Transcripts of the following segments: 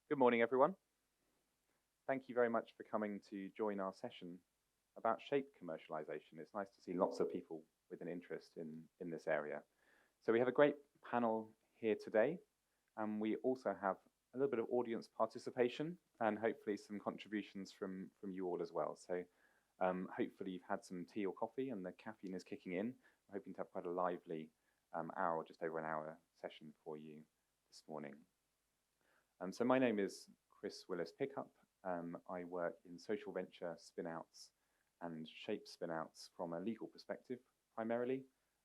Good morning, everyone. Thank you very much for coming to join our session about shape commercialization. It's nice to see lots of people with an interest in this area. So we have a great panel here today, and we also have a little bit of audience participation and hopefully some contributions from you all as well. So hopefully you've had some tea or coffee and the caffeine is kicking in. I'm hoping to have quite a lively hour or just over an hour session for you this morning. So my name is Chris Willis Pickup. I work in social venture spin-outs and shape spin-outs from a legal perspective primarily.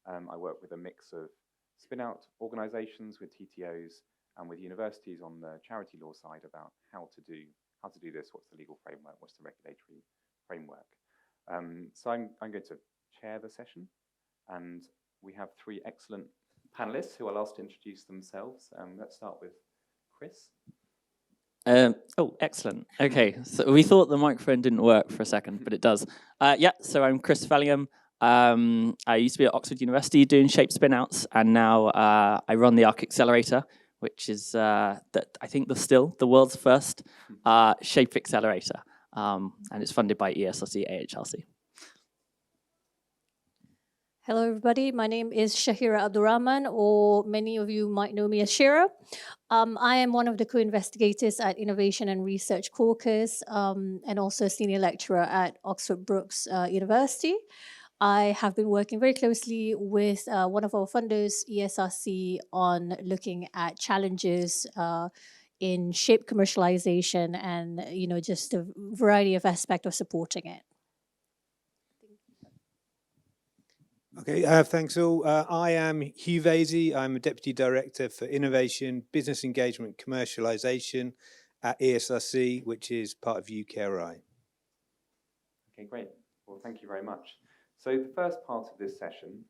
I work with a mix of spin-out organizations with TTOs and with universities on the charity law side about how to do this, what's the legal framework, what's the regulatory framework. So I'm going to chair the session, and we have three excellent panelists who I'll ask to introduce themselves. Let's start with Chris. Oh, excellent. Okay, so we thought the microphone didn't work for a second, but it does. So I'm Chris Fellingham. I used to be at Oxford University doing shape spin-outs, and now I run the Arc Accelerator, which is I think the world's first shape accelerator, and it's funded by ESRC, AHRC. Hello, everybody. My name is Shahira Abdurrahman, or many of you might know me as Shira. I am one of the co-investigators at Innovation and Research Caucus, and also a senior lecturer at Oxford Brookes University. I have been working very closely with one of our funders, ESRC, on looking at challenges in shape commercialization and, just a variety of aspects of supporting it. Okay, thanks all. I am Hugh Vasey. I'm a Deputy Director for Innovation, Business Engagement, Commercialisation at ESRC, which is part of UKRI. Okay, great. Well, thank you very much. So the first part of this session,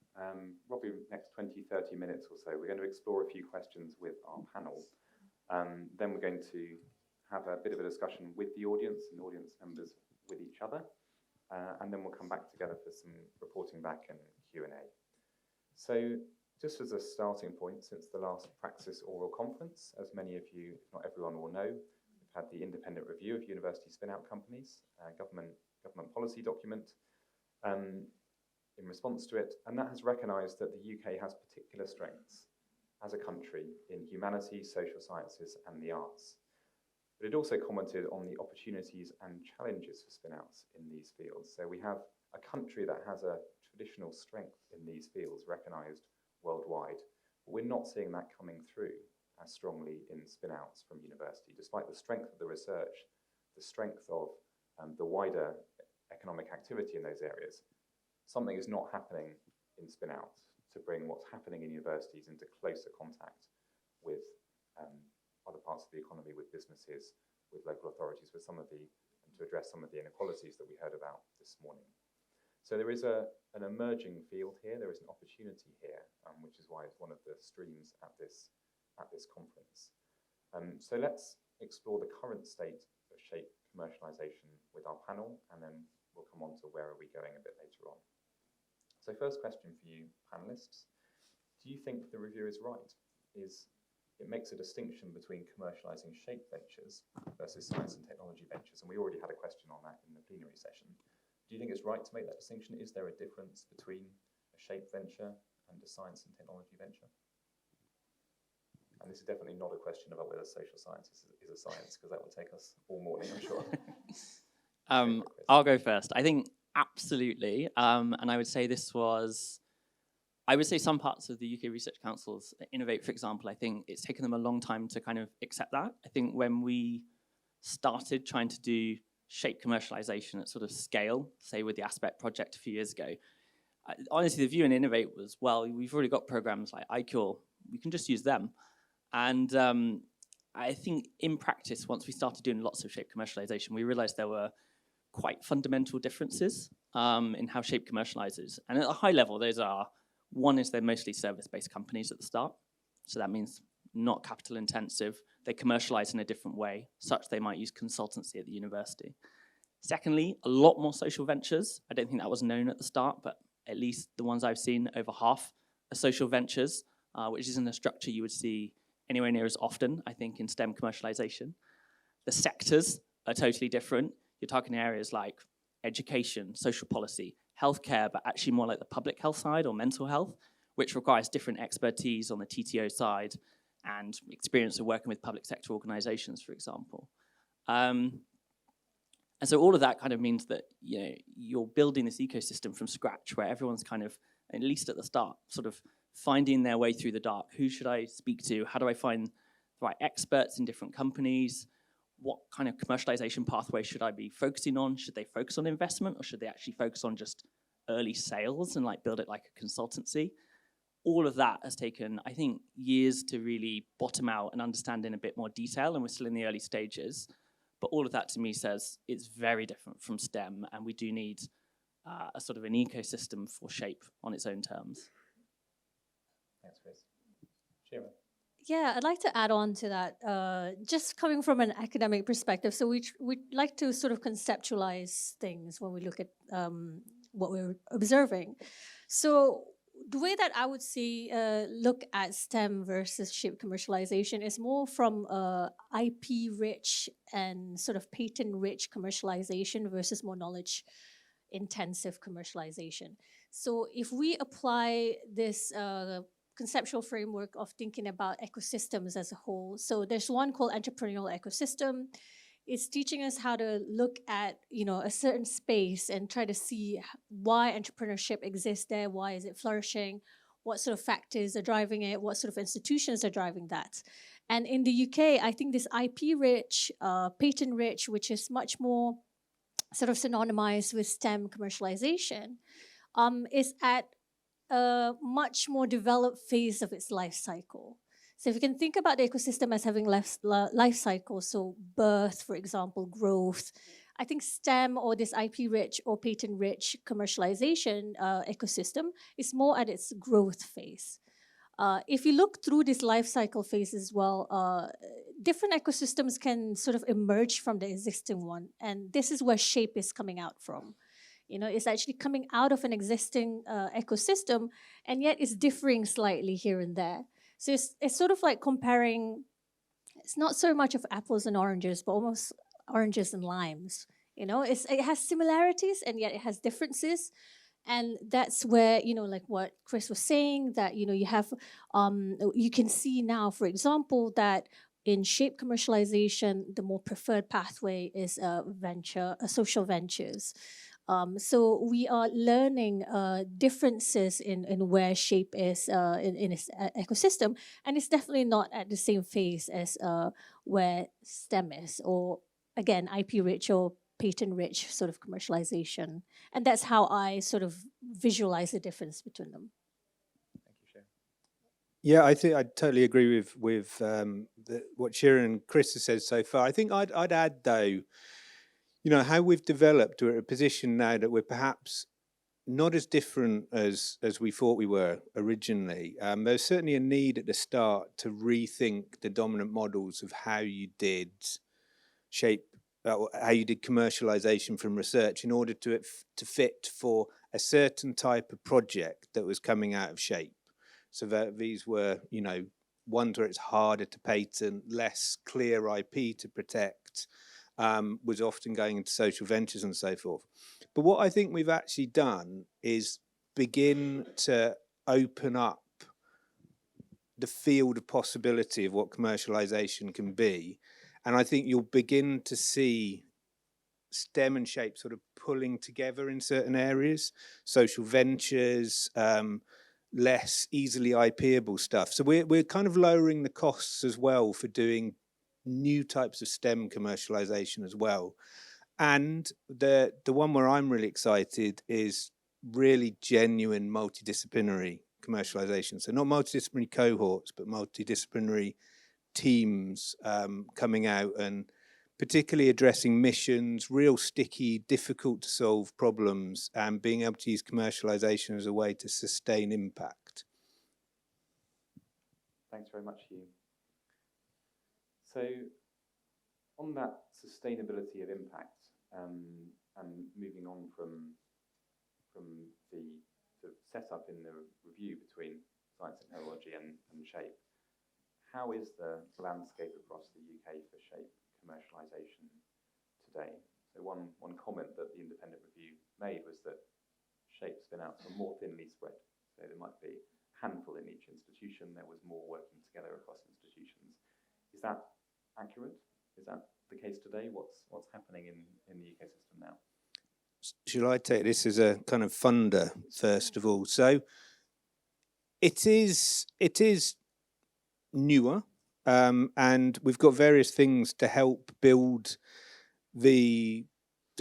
probably next 20, 30 minutes or so, we're going to explore a few questions with our panel. Then we're going to have a bit of a discussion with the audience and audience members with each other. And then we'll come back together for some reporting back and Q&A. So just as a starting point, since the last Praxis Oral Conference, as many of you, if not everyone, will know, we've had the independent review of university spin-out companies, government policy document in response to it, and that has recognised that the UK has particular strengths as a country in humanities, social sciences and the arts. But it also commented on the opportunities and challenges for spin-outs in these fields. So we have a country that has a traditional strength in these fields recognised worldwide, but we're not seeing that coming through as strongly in spin-outs from university, despite the strength of the research, the strength of the wider economic activity in those areas. Something is not happening in spin-outs to bring what's happening in universities into closer contact with other parts of the economy, with businesses, with local authorities, and to address some of the inequalities that we heard about this morning. So there is an emerging field here. There is an opportunity here, which is why it's one of the streams at this conference. So let's explore the current state of shape commercialization with our panel, and then we'll come on to where are we going a bit later on. So first question for you panelists: do you think the review is right? It makes a distinction between commercializing shape ventures versus science and technology ventures, and we already had a question on that in the plenary session. Do you think it's right to make that distinction? Is there a difference between a shape venture and a science and technology venture? And this is definitely not a question about whether social sciences is a science, because that will take us all morning, I'm sure. I'll go first. I think absolutely, and I would say some parts of the UK Research Council's Innovate, for example, I think it's taken them a long time to kind of accept that. I think when we started trying to do shape commercialization at sort of scale, say with the Aspect project a few years ago, honestly, the view in Innovate was, well, we've already got programs like iCure, we can just use them. And I think in practice, once we started doing lots of shape commercialization, we realized there were quite fundamental differences in how shape commercializes. And at a high level, those are: one is they're mostly service-based companies at the start. So that means not capital intensive. They commercialize in a different way, such they might use consultancy at the university. Secondly, a lot more social ventures. I don't think that was known at the start, but at least the ones I've seen, over half are social ventures, which isn't a structure you would see anywhere near as often, I think, in STEM commercialization. The sectors are totally different. You're talking areas like education, social policy, healthcare, but actually more like the public health side or mental health, which requires different expertise on the TTO side and experience of working with public sector organizations, for example. And so all of that kind of means that you're building this ecosystem from scratch where everyone's kind of, at least at the start, sort of finding their way through the dark. Who should I speak to? How do I find the right experts in different companies? What kind of commercialization pathway should I be focusing on? Should they focus on investment, or should they actually focus on just early sales and like build it like a consultancy? All of that has taken, I think, years to really bottom out and understand in a bit more detail, and we're still in the early stages. But all of that to me says it's very different from STEM, and we do need a sort of an ecosystem for SHAPE on its own terms. Thanks, Chris. Shira. Yeah, I'd like to add on to that, just coming from an academic perspective. So we like to sort of conceptualize things when we look at what we're observing. So the way that I would see look at STEM versus SHAPE commercialization is more from IP-rich and sort of patent-rich commercialization versus more knowledge-intensive commercialization. So if we apply this conceptual framework of thinking about ecosystems as a whole. So there's one called entrepreneurial ecosystem. It's teaching us how to look at, a certain space and try to see why entrepreneurship exists there, why is it flourishing, what sort of factors are driving it, what sort of institutions are driving that. And in the UK, I think this IP-rich, patent-rich, which is much more sort of synonymized with STEM commercialization, is at a much more developed phase of its life cycle. So if you can think about the ecosystem as having life cycles, so birth, for example, growth, I think STEM or this IP-rich or patent-rich commercialization ecosystem is more at its growth phase. If you look through this life cycle phase as well, different ecosystems can sort of emerge from the existing one. And this is where SHAPE is coming out from. It's actually coming out of an existing ecosystem, and yet it's differing slightly here and there. So it's sort of like comparing, it's not so much of apples and oranges, but almost oranges and limes. It has similarities, and yet it has differences. And that's where, like what Chris was saying, that, you have, you can see now, for example, that in SHAPE commercialization, the more preferred pathway is social ventures. So we are learning differences in where SHAPE is in its ecosystem, and it's definitely not at the same phase as where STEM is, or again, IP-rich or patent-rich sort of commercialization. And that's how I sort of visualize the difference between them. Thank you, Shira. Yeah, I think I totally agree with what Shira and Chris have said so far. I think I'd add, though, how we've developed, we're at a position now that we're perhaps not as different as we thought we were originally. There's certainly a need at the start to rethink the dominant models of how you did SHAPE, how you did commercialization from research in order to fit for a certain type of project that was coming out of SHAPE. So that these were, ones where it's harder to patent, less clear IP to protect, was often going into social ventures and so forth. But what I think we've actually done is begin to open up the field of possibility of what commercialization can be. And I think you'll begin to see STEM and SHAPE sort of pulling together in certain areas, social ventures, less easily IPable stuff. So we're kind of lowering the costs as well for doing new types of STEM commercialization as well. And the one where I'm really excited is really genuine multidisciplinary commercialization. So not multidisciplinary cohorts, but multidisciplinary teams coming out and particularly addressing missions, real sticky, difficult to solve problems, and being able to use commercialization as a way to sustain impact. Thanks very much, Hugh. So on that sustainability of impact, and moving on from the sort of setup in the review between science and technology and SHAPE, how is the landscape across the UK for SHAPE commercialisation? accounts were more thinly spread. So there might be a handful in each institution. There was more working together across institutions. Is that accurate? Is that the case today? What's happening in the ecosystem now? Shall I take this as a kind of funder first of all? So it is newer, and we've got various things to help build the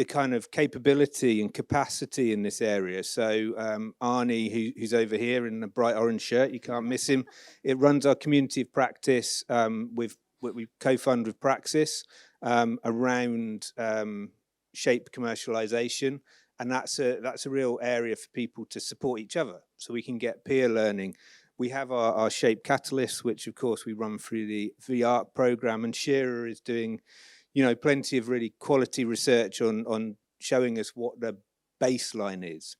kind of capability and capacity in this area. So Arnie, who's over here in the bright orange shirt, you can't miss him. It runs our community of practice with what we co-fund with Praxis around shape commercialization, and that's a real area for people to support each other, so we can get peer learning. We have our Shape Catalyst, which of course we run through the VR program, and Shearer is doing, plenty of really quality research on showing us what the baseline is.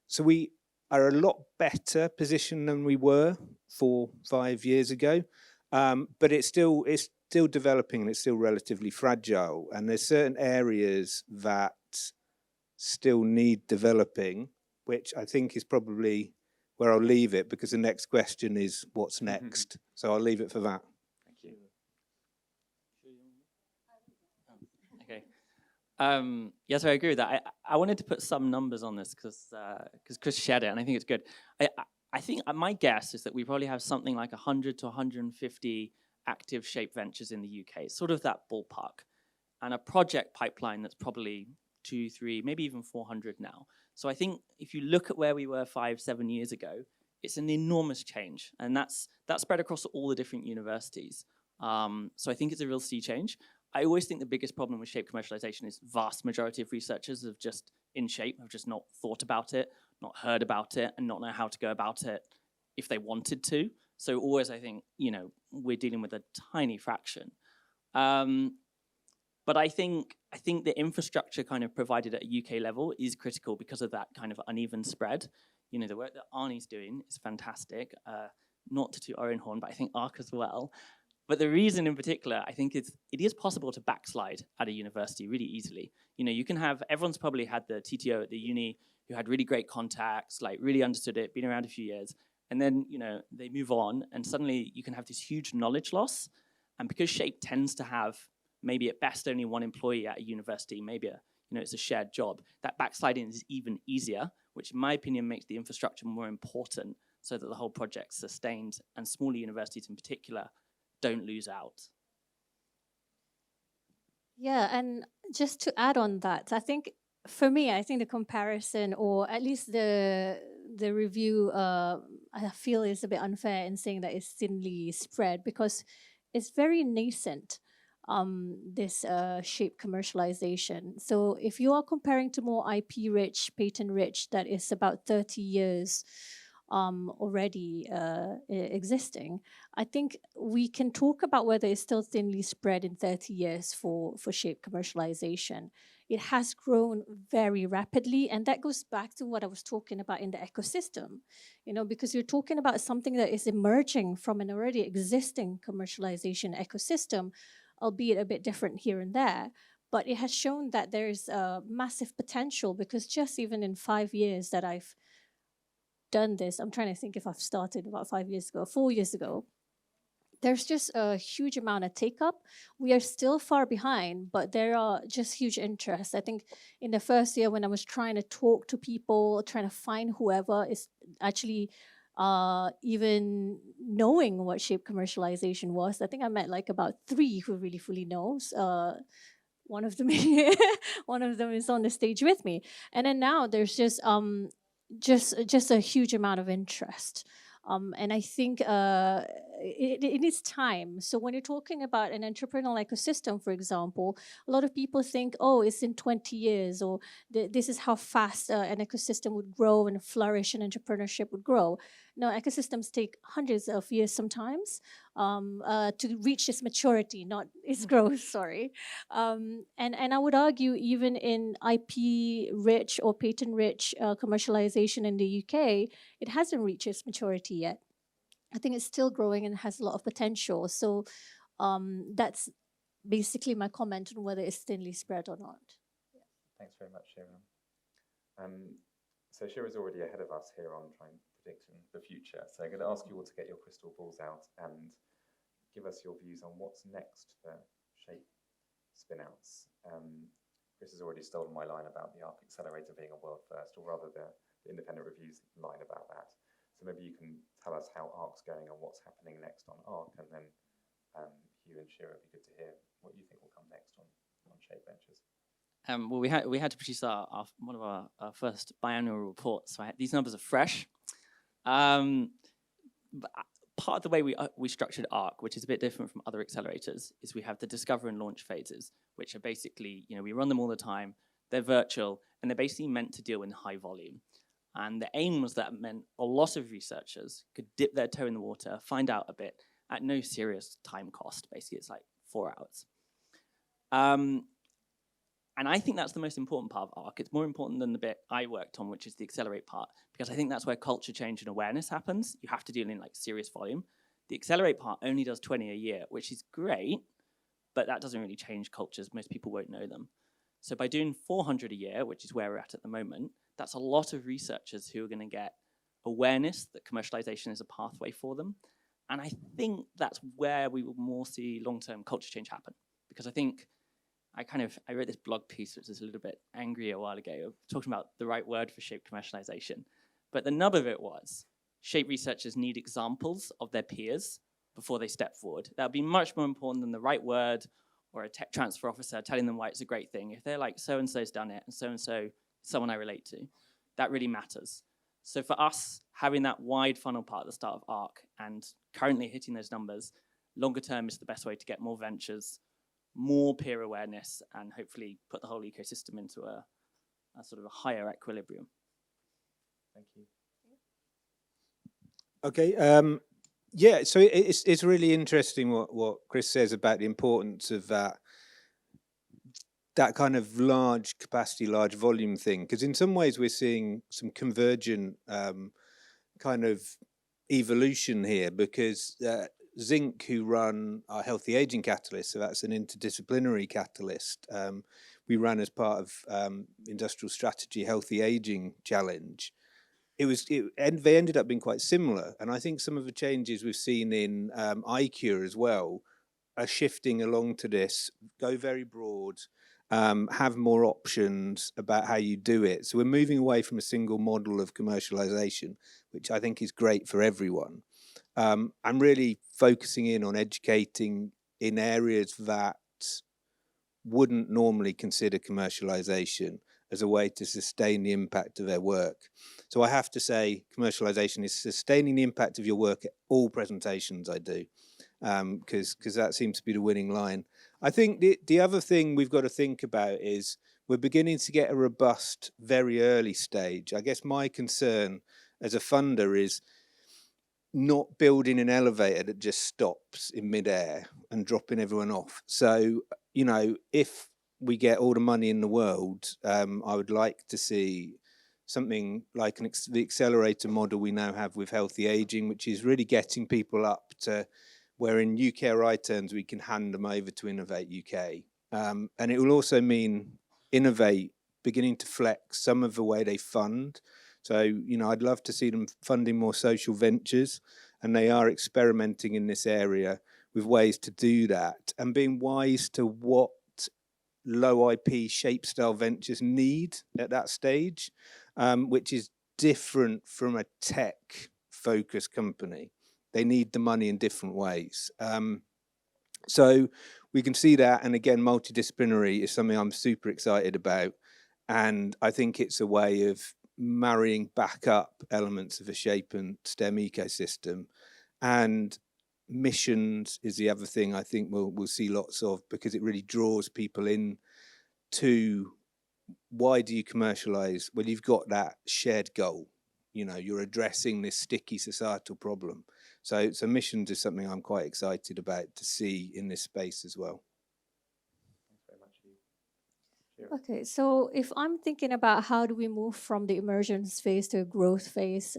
So we are a lot better positioned than we were 4-5 years ago, but it's still developing, and it's still relatively fragile. And there's certain areas that still need developing, which I think is probably where I'll leave it, because the next question is what's next. So I'll leave it for that. Thank you. Okay. Yes, I agree with that. I wanted to put some numbers on this because Chris shared it, and I think it's good. I think my guess is that we probably have something like 100 to 150 active Shape ventures in the UK, sort of that ballpark, and a project pipeline that's probably 200, 300, maybe even 400 now. So I think if you look at where we were 5-7 years ago, it's an enormous change, and that's spread across all the different universities. So I think it's a real sea change. I always think the biggest problem with shape commercialization is vast majority of researchers have just not thought about it, not heard about it, and not know how to go about it if they wanted to. So always I think, we're dealing with a tiny fraction. But I think the infrastructure kind of provided at a UK level is critical because of that kind of uneven spread. The work that Arnie's doing is fantastic, not to toot our own horn, but I think ARC as well. But the reason in particular, I think it is possible to backslide at a university really easily. You can have, everyone's probably had the TTO at the uni who had really great contacts, like really understood it, been around a few years, and then, they move on, and suddenly you can have this huge knowledge loss. And because Shape tends to have maybe at best only one employee at a university, maybe it's a shared job, that backsliding is even easier, which in my opinion makes the infrastructure more important so that the whole project's sustained, and smaller universities in particular don't lose out. Yeah, and just to add on that, I think for me, I think the comparison, or at least the review, I feel is a bit unfair in saying that it's thinly spread, because it's very nascent, this shape commercialization. So if you are comparing to more IP-rich, patent-rich, that is about 30 years already existing, I think we can talk about whether it's still thinly spread in 30 years for shape commercialization. It has grown very rapidly, and that goes back to what I was talking about in the ecosystem, because you're talking about something that is emerging from an already existing commercialization ecosystem, albeit a bit different here and there. But it has shown that there's massive potential, because just even in 5 years that I've done this, I'm trying to think if I've started about 4 years ago, there's just a huge amount of take up. We are still far behind, but there are just huge interest. I think in the first year when I was trying to talk to people, trying to find whoever is actually even knowing what shape commercialization was, I think I met like about 3 who really fully knows. One of them is on the stage with me. And then now there's just a huge amount of interest. And I think it is time. So when you're talking about an entrepreneurial ecosystem, for example, a lot of people think, oh, it's in 20 years, or this is how fast an ecosystem would grow and flourish and entrepreneurship would grow. No, ecosystems take hundreds of years sometimes to reach its maturity, not its growth, sorry. And I would argue even in IP-rich or patent-rich commercialization in the UK, it hasn't reached its maturity yet. I think it's still growing and has a lot of potential. So that's basically my comment on whether it's thinly spread or not. Thanks very much, Sharon. So Shira's already ahead of us here on trying predicting the future. So I'm going to ask you all to get your crystal balls out and give us your views on what's next for shape spin-outs. Chris has already stolen my line about the ARC accelerator being a world first, or rather the independent reviews line about that. So maybe you can tell us how ARC's going and what's happening next on ARC, and then Hugh and Shira, it'd be good to hear what you think will come next on Shape Ventures. Well, we had to produce one of our first biannual reports, so these numbers are fresh. But part of the way we structured ARC, which is a bit different from other accelerators, is we have the discover and launch phases, which are basically, we run them all the time. They're virtual, and they're basically meant to deal in high volume. And the aim was that meant a lot of researchers could dip their toe in the water, find out a bit at no serious time cost. Basically, it's like 4 hours. And I think that's the most important part of ARC. It's more important than the bit I worked on, which is the accelerate part, because I think that's where culture change and awareness happens. You have to deal in like serious volume. The accelerate part only does 20 a year, which is great, but that doesn't really change cultures. Most people won't know them. So by doing 400 a year, which is where we're at the moment, that's a lot of researchers who are going to get awareness that commercialization is a pathway for them. And I think that's where we will more see long-term culture change happen, because I think I wrote this blog piece, which was a little bit angry a while ago, talking about the right word for shape commercialization. But the nub of it was, shape researchers need examples of their peers before they step forward. That would be much more important than the right word or a tech transfer officer telling them why it's a great thing. If they're like, so-and-so's done it, and so-and-so, someone I relate to, that really matters. So for us, having that wide funnel part at the start of ARC and currently hitting those numbers, longer term is the best way to get more ventures, more peer awareness, and hopefully put the whole ecosystem into a sort of a higher equilibrium. Thank you. Okay. Yeah, so it's really interesting what Chris says about the importance of that kind of large capacity, large volume thing, because in some ways we're seeing some convergent kind of evolution here, because Zinc, who run our Healthy Aging Catalyst, so that's an interdisciplinary catalyst, we ran as part of Industrial Strategy Healthy Aging Challenge. They ended up being quite similar, and I think some of the changes we've seen in iCure as well are shifting along to this, go very broad, have more options about how you do it. So we're moving away from a single model of commercialization, which I think is great for everyone. I'm really focusing in on educating in areas that wouldn't normally consider commercialization as a way to sustain the impact of their work. So I have to say commercialization is sustaining the impact of your work at all presentations I do, because that seems to be the winning line. I think the other thing we've got to think about is we're beginning to get a robust, very early stage. I guess my concern as a funder is not building an elevator that just stops in midair and dropping everyone off. So, if we get all the money in the world, I would like to see something like the accelerator model we now have with Healthy Aging, which is really getting people up to where in UKRI terms we can hand them over to Innovate UK. And it will also mean Innovate beginning to flex some of the way they fund. So, I'd love to see them funding more social ventures, and they are experimenting in this area with ways to do that and being wise to what low IP shape style ventures need at that stage, which is different from a tech focused company. They need the money in different ways. So we can see that. And again, multidisciplinary is something I'm super excited about. And I think it's a way of marrying back up elements of a shape and STEM ecosystem. And missions is the other thing I think we'll see lots of, because it really draws people in to why do you commercialize? Well, you've got that shared goal. You're addressing this sticky societal problem. So missions is something I'm quite excited about to see in this space as well. Thanks very much, Hugh. Okay, so if I'm thinking about how do we move from the emergence phase to a growth phase,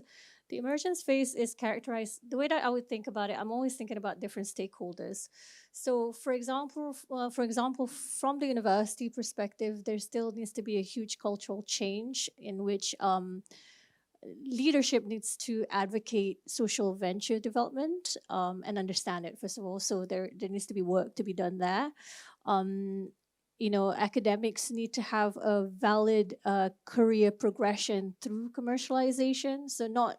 the emergence phase is characterized, the way that I would think about it, I'm always thinking about different stakeholders. So for example, from the university perspective, there still needs to be a huge cultural change in which leadership needs to advocate social venture development and understand it, first of all. So there needs to be work to be done there. Academics need to have a valid career progression through commercialization. So not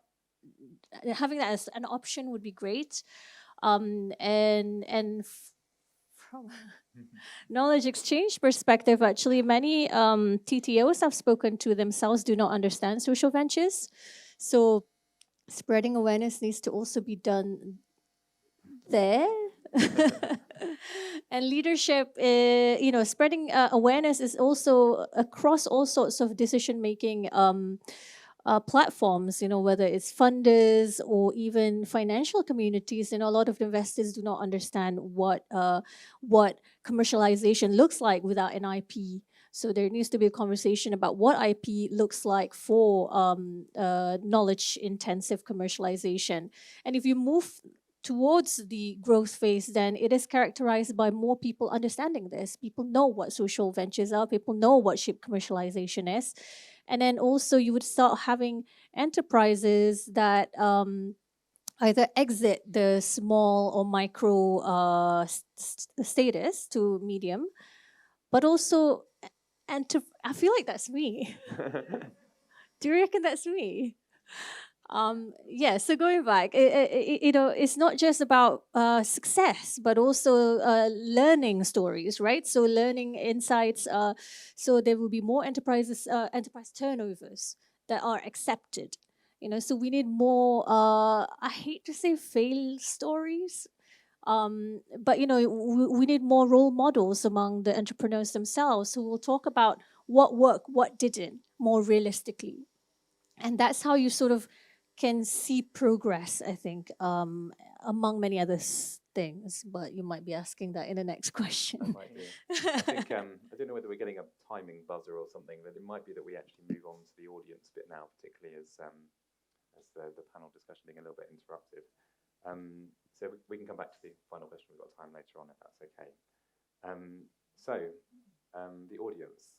having that as an option would be great. From knowledge exchange perspective, actually, many TTOs I've spoken to themselves do not understand social ventures. So spreading awareness needs to also be done there. And leadership, spreading awareness is also across all sorts of decision-making platforms, whether it's funders or even financial communities. A lot of investors do not understand what commercialization looks like without an IP. So there needs to be a conversation about what IP looks like for knowledge-intensive commercialization. And if you move towards the growth phase, then it is characterized by more people understanding this. People know what social ventures are. People know what ship commercialization is. And then also you would start having enterprises that either exit the small or micro status to medium, but also, I feel like that's me. Do you reckon that's me? So going back, it's not just about success, but also learning stories, right? So learning insights. So there will be more enterprise turnovers that are accepted. So we need more. I hate to say fail stories, but we need more role models among the entrepreneurs themselves who will talk about what worked, what didn't, more realistically. And that's how you sort of can see progress, I think, among many other things. But you might be asking that in the next question. That might be. I think I don't know whether we're getting a timing buzzer or something, but it might be that we actually move on to the audience bit now, particularly as the panel discussion being a little bit interrupted. So we can come back to the final question. We've got time later on if that's okay. The audience,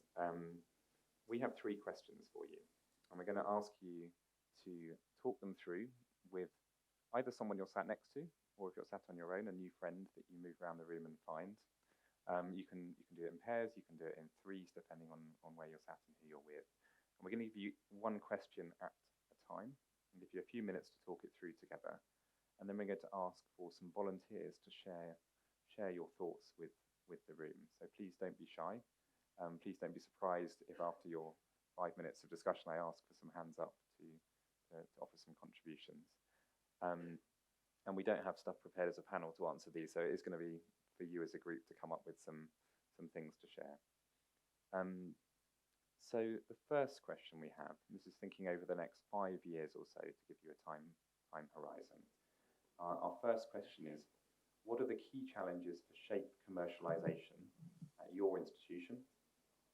we have 3 questions for you. And we're going to ask you to talk them through with either someone you're sat next to, or if you're sat on your own, a new friend that you move around the room and find. You can do it in pairs, you can do it in 3s, depending on where you're sat and who you're with. And we're going to give you 1 question at a time, and give you a few minutes to talk it through together. And then we're going to ask for some volunteers to share your thoughts with the room. So please don't be shy. Please don't be surprised if after your 5 minutes of discussion, I ask for some hands up to offer some contributions. And we don't have stuff prepared as a panel to answer these, so it's going to be for you as a group to come up with some things to share. So the first question we have, this is thinking over the next 5 years or so to give you a time horizon. Our first question is, what are the key challenges for shape commercialization at your institution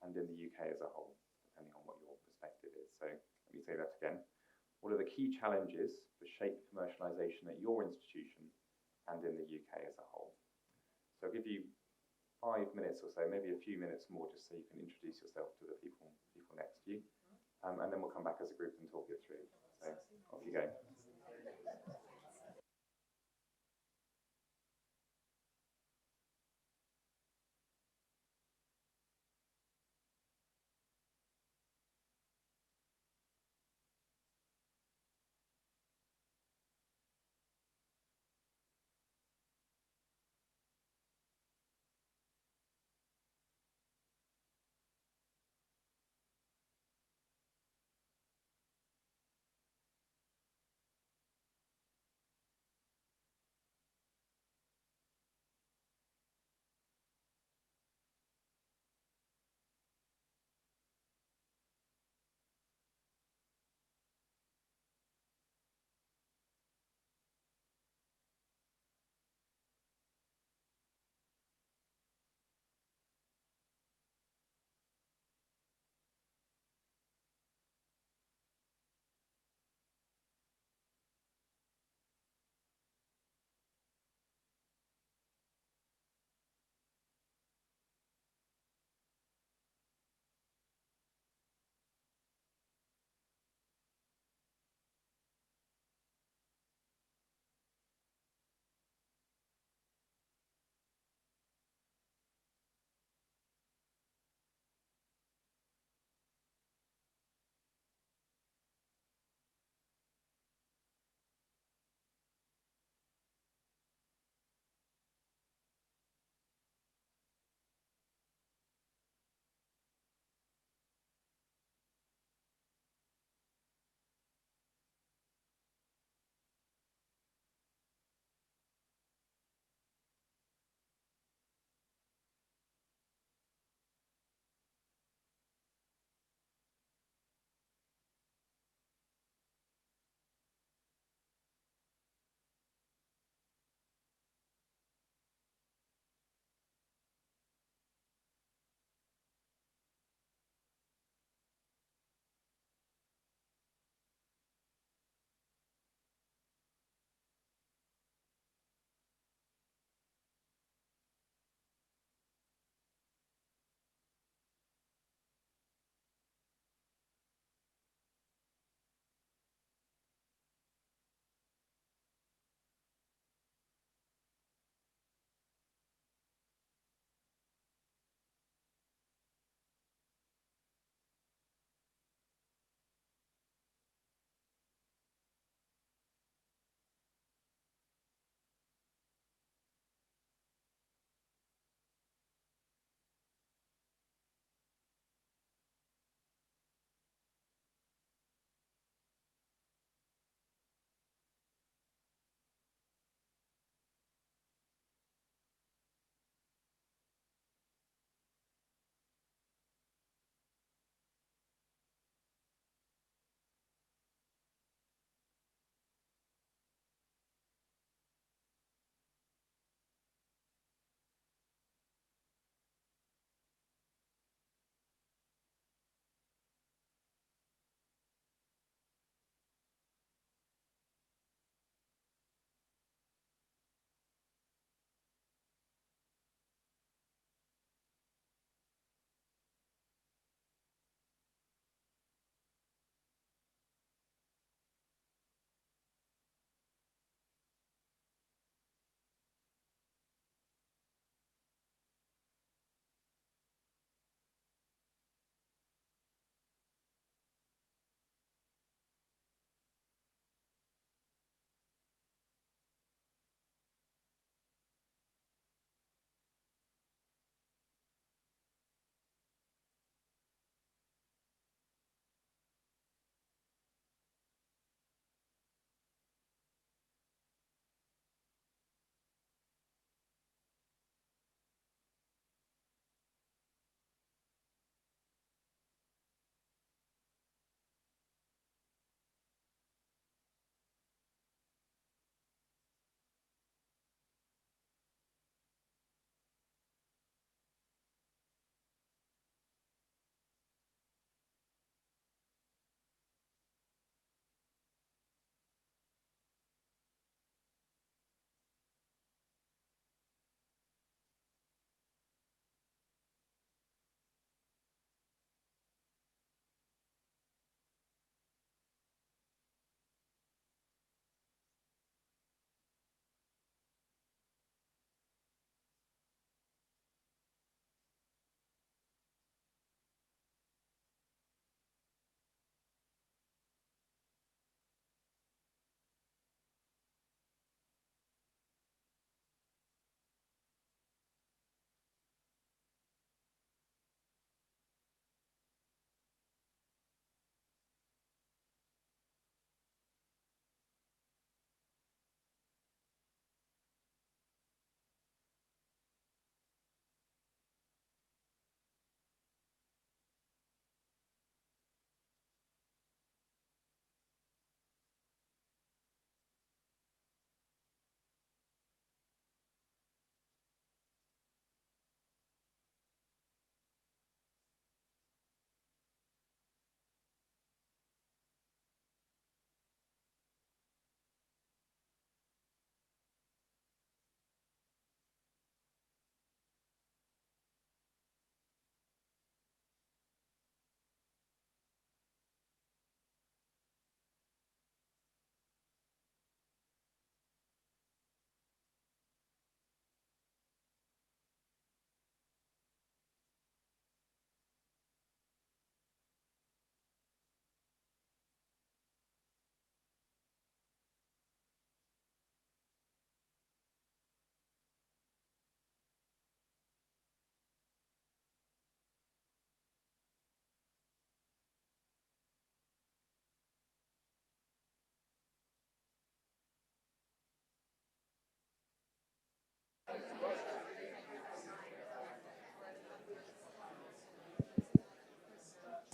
and in the UK as a whole? Depending on what your perspective is. So let me say that again. What are the key challenges for shape commercialization at your institution and in the UK as a whole? So I'll give you 5 minutes or so, maybe a few minutes more, just so you can introduce yourself to the people next to you. And then we'll come back as a group and talk it through. So off you go.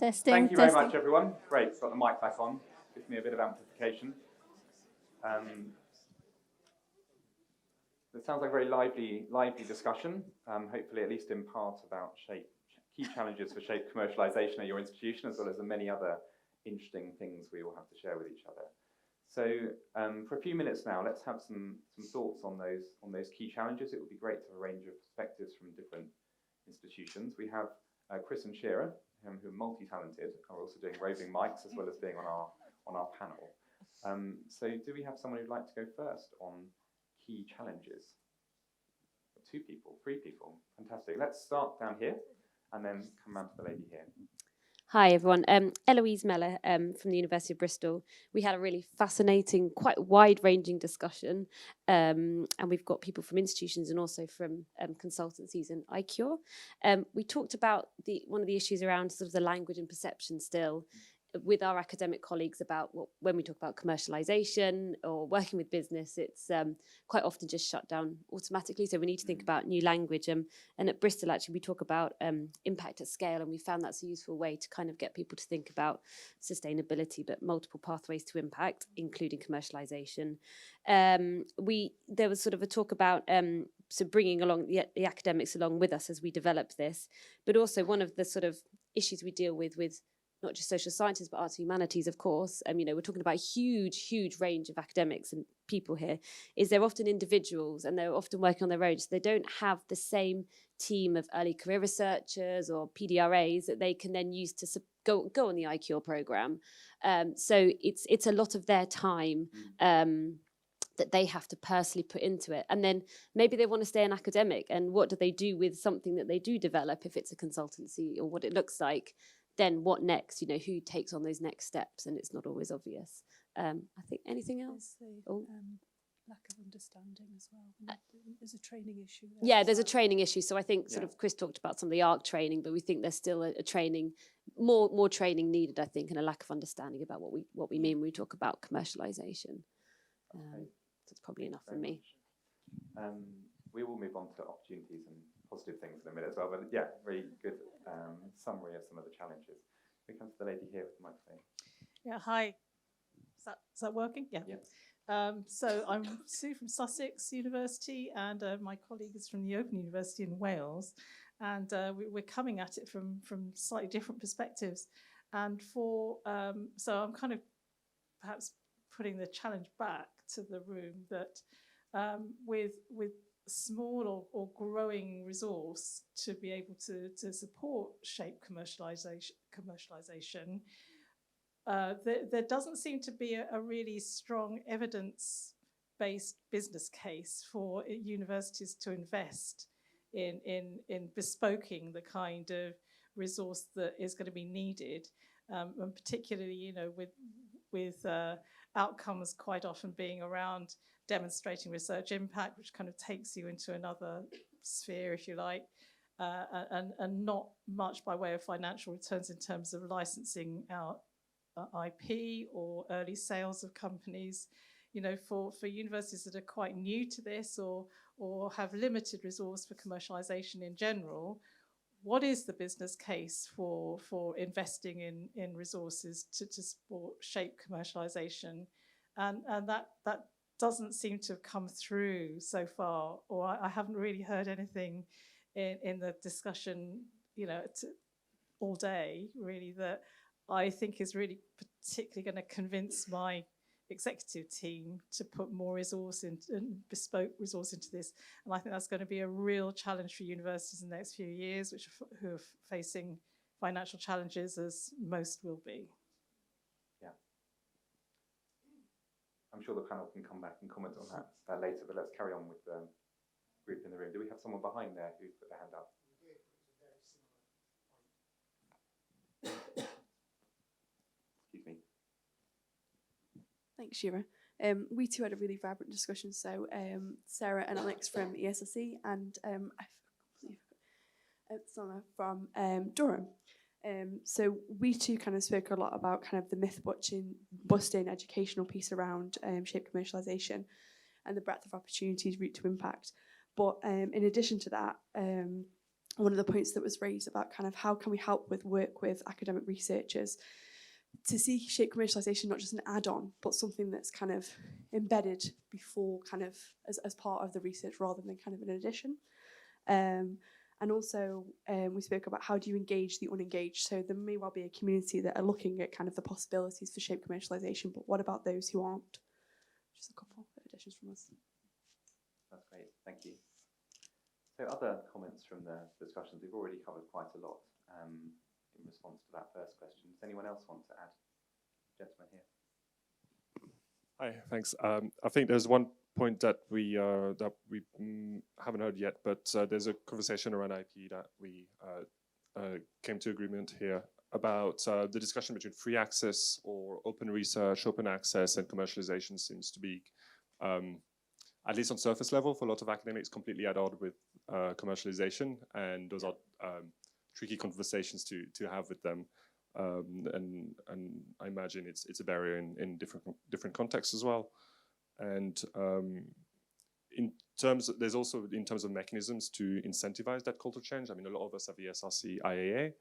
Testing. Thank you very testing. much, everyone. Great, got the mic back on. Gives me a bit of amplification. It sounds like a very lively discussion, hopefully at least in part about key challenges for shape commercialisation at your institution, as well as the many other interesting things we all have to share with each other. So for a few minutes now, let's have some thoughts on those key challenges. It would be great to have a range of perspectives from different institutions. We have Chris and Shearer, who are multi-talented, are also doing roving mics as well as being on our panel. So do we have someone who'd like to go first on key challenges? 2 people, 3 people, fantastic. Let's start down here and then come round to the lady here. Hi everyone, Eloise Meller from the University of Bristol. We had a really fascinating, quite wide-ranging discussion, and we've got people from institutions and also from consultancies and iCure. We talked about one of the issues around sort of the language and perception still with our academic colleagues about when we talk about commercialisation or working with business, it's quite often just shut down automatically. So we need to think about new language. And at Bristol, actually, we talk about impact at scale, and we found that's a useful way to kind of get people to think about sustainability, but multiple pathways to impact, including commercialisation. There was sort of a talk about so bringing along the academics along with us as we develop this, but also one of the sort of issues we deal with not just social sciences, but arts and humanities, of course. We're talking about a huge range of academics and people here, is they're often individuals and they're often working on their own. So they don't have the same team of early career researchers or PDRAs that they can then use to go on the iCure programme. So it's a lot of their time that they have to personally put into it. And then maybe they want to stay an academic, and what do they do with something that they do develop, if it's a consultancy or what it looks like? Then what next? Who takes on those next steps? And it's not always obvious. I think anything else? Lack of understanding as well. There's a training issue there. Yeah, there's a training issue. So I think sort of Chris talked about some of the ARC training, but we think there's still a training, more training needed, I think, and a lack of understanding about what we mean when we talk about commercialisation. That's probably enough from me. We will move on to opportunities and positive things in a minute as well, but yeah, very good summary of some of the challenges. We come to the lady here with the microphone. Yeah, hi. Is that working? Yeah. So I'm Sue from Sussex University, and my colleague is from the Open University in Wales, and we're coming at it from slightly different perspectives. And so I'm kind of perhaps putting the challenge back to the room that with small or growing resource to be able to support shape commercialisation, there doesn't seem to be a really strong evidence-based business case for universities to invest in bespoking the kind of resource that is going to be needed, and particularly, with outcomes quite often being around demonstrating research impact, which kind of takes you into another sphere, if you like, and not much by way of financial returns in terms of licensing out IP or early sales of companies. For universities that are quite new to this or have limited resource for commercialisation in general, what is the business case for investing in resources to support shape commercialisation? And that doesn't seem to have come through so far, or I haven't really heard anything in the discussion, all day, really, that I think is really particularly going to convince my executive team to put more resource and bespoke resource into this. And I think that's going to be a real challenge for universities in the next few years, who are facing financial challenges, as most will be. Yeah. I'm sure the panel can come back and comment on that later, but let's carry on with the group in the room. Do we have someone behind there who's put their hand up? Excuse me. Thanks, Shira. We too had a really vibrant discussion. So Sarah and Alex from ESRC and Sana from Durham. So we too kind of spoke a lot about kind of the myth-busting educational piece around shape commercialisation and the breadth of opportunities, route to impact. But in addition to that, one of the points that was raised about kind of how can we help with work with academic researchers to see shape commercialisation not just an add-on, but something that's kind of embedded before kind of as part of the research rather than kind of an addition. And also we spoke about how do you engage the unengaged. So there may well be a community that are looking at kind of the possibilities for shape commercialisation, but what about those who aren't? Just a couple of additions from us. That's great, thank you. So other comments from the discussions, we've already covered quite a lot in response to that first question. Does anyone else want to add? Gentleman here. Hi, thanks. I think there's one point that we haven't heard yet, but there's a conversation around IP that we came to agreement here about the discussion between free access or open research, open access, and commercialization seems to be, at least on surface level, for a lot of academics, completely at odds with commercialization, and those are tricky conversations to have with them. And I imagine it's a barrier in different contexts as well. And there's also in terms of mechanisms to incentivize that culture change. I mean, a lot of us have the SRC IAA.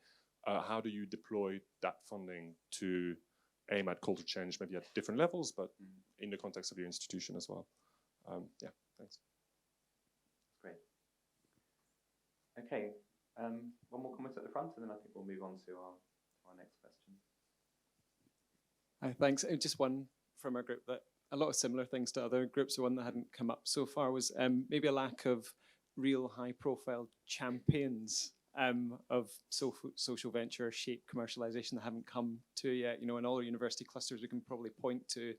How do you deploy that funding to aim at culture change, maybe at different levels, but in the context of your institution as well? Yeah, thanks. Great. Okay, one more comment at the front, and then I think we'll move on to our next question. Hi, thanks. Just one from our group that a lot of similar things to other groups. The one that hadn't come up so far was maybe a lack of real high-profile champions of social venture shape commercialization that haven't come to yet. You know, in all our university clusters, we can probably point to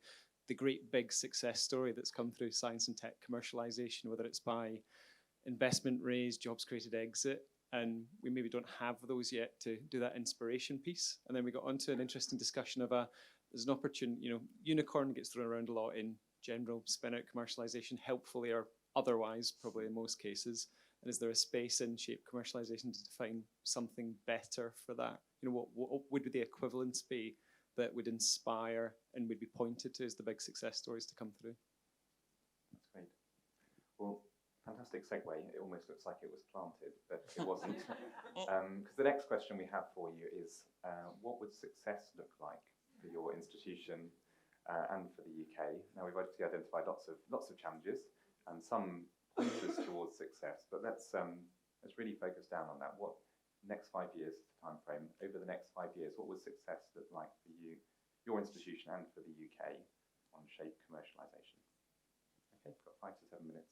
the great big success story that's come through science and tech commercialization, whether it's by investment raised, jobs created, exit. And we maybe don't have those yet to do that inspiration piece. And then we got onto an interesting discussion of there's an opportunity, you know, unicorn gets thrown around a lot in general spin out commercialization, helpfully or otherwise, probably in most cases. And is there a space in shape commercialization to define something better for that? You know, what would the equivalence be that would inspire and would be pointed to as the big success stories to come through? That's great. Well, fantastic segue. It almost looks like it was planted, but it wasn't. Because the next question we have for you is, what would success look like for your institution and for the UK? Now, we've obviously identified lots of challenges and some pointers towards success, but let's really focus down on that. What next 5 years time frame? Over the next 5 years, what would success look like for you, your institution, and for the UK on shape commercialisation? Okay, we've got 5 to 7 minutes.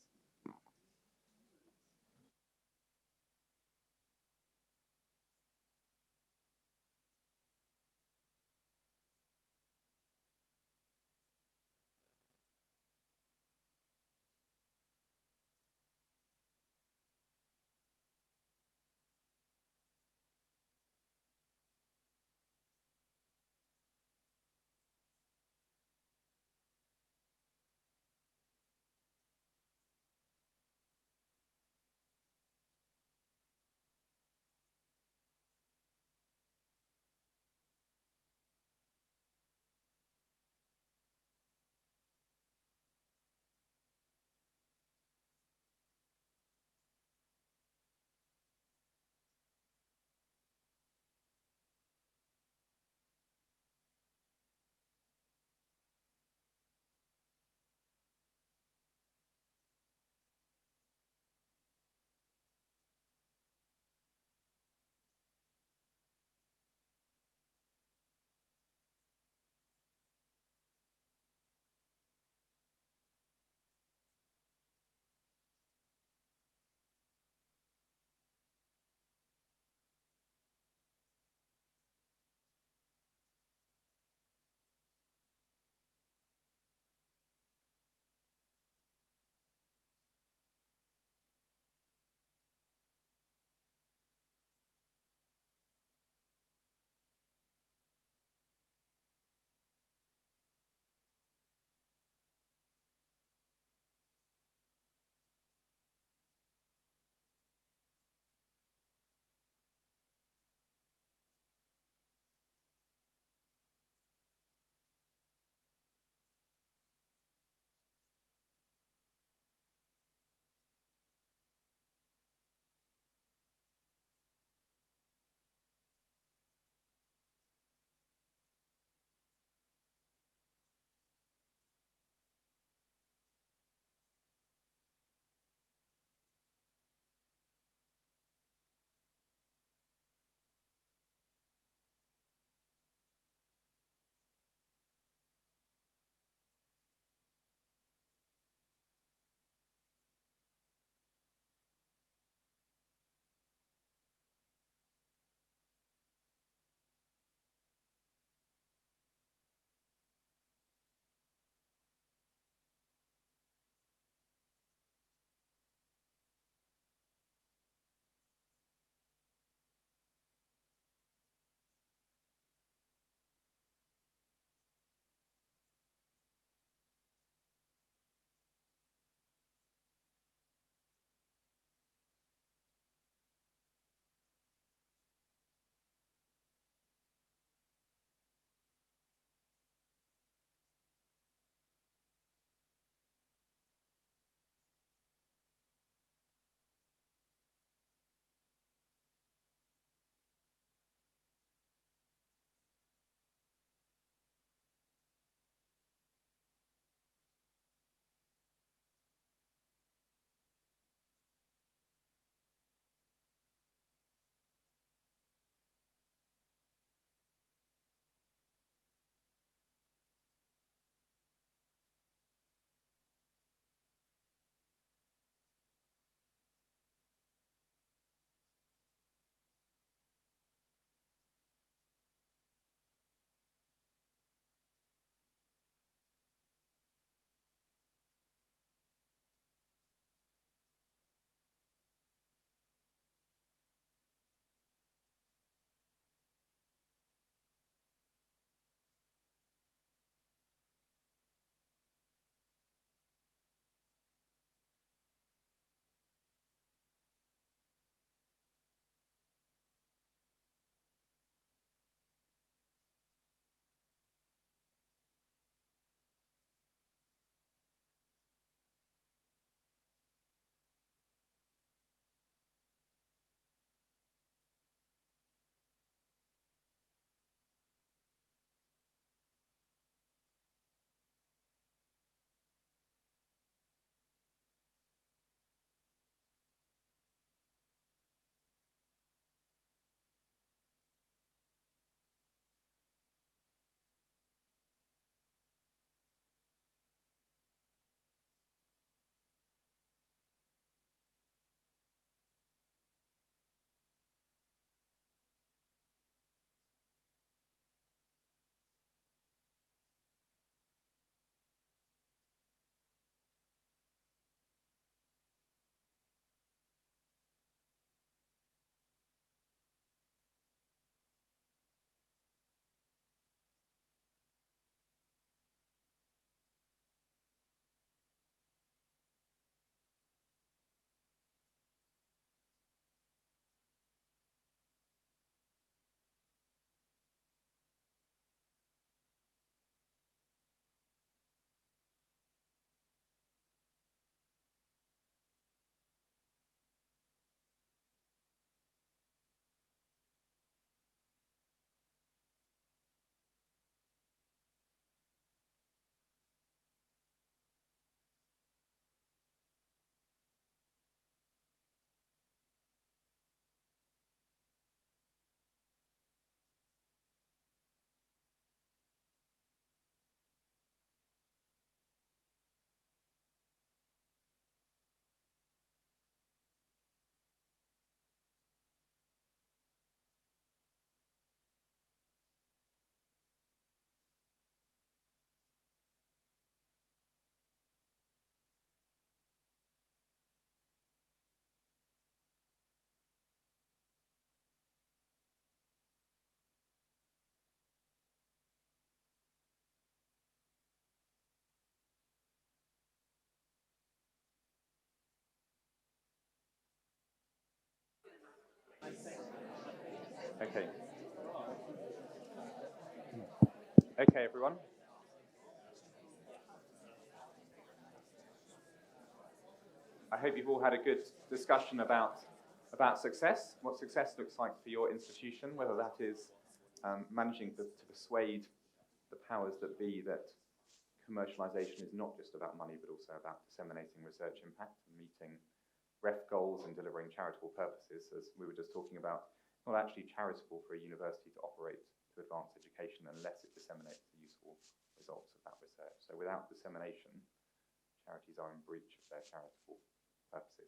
Okay. Okay, everyone. I hope you've all had a good discussion about success, what success looks like for your institution, whether that is managing to persuade the powers that be that commercialization is not just about money, but also about disseminating research impact and meeting REF goals and delivering charitable purposes, as we were just talking about. Not actually charitable for a university to operate to advance education unless it disseminates the useful results of that research. So without dissemination, charities are in breach of their charitable purposes,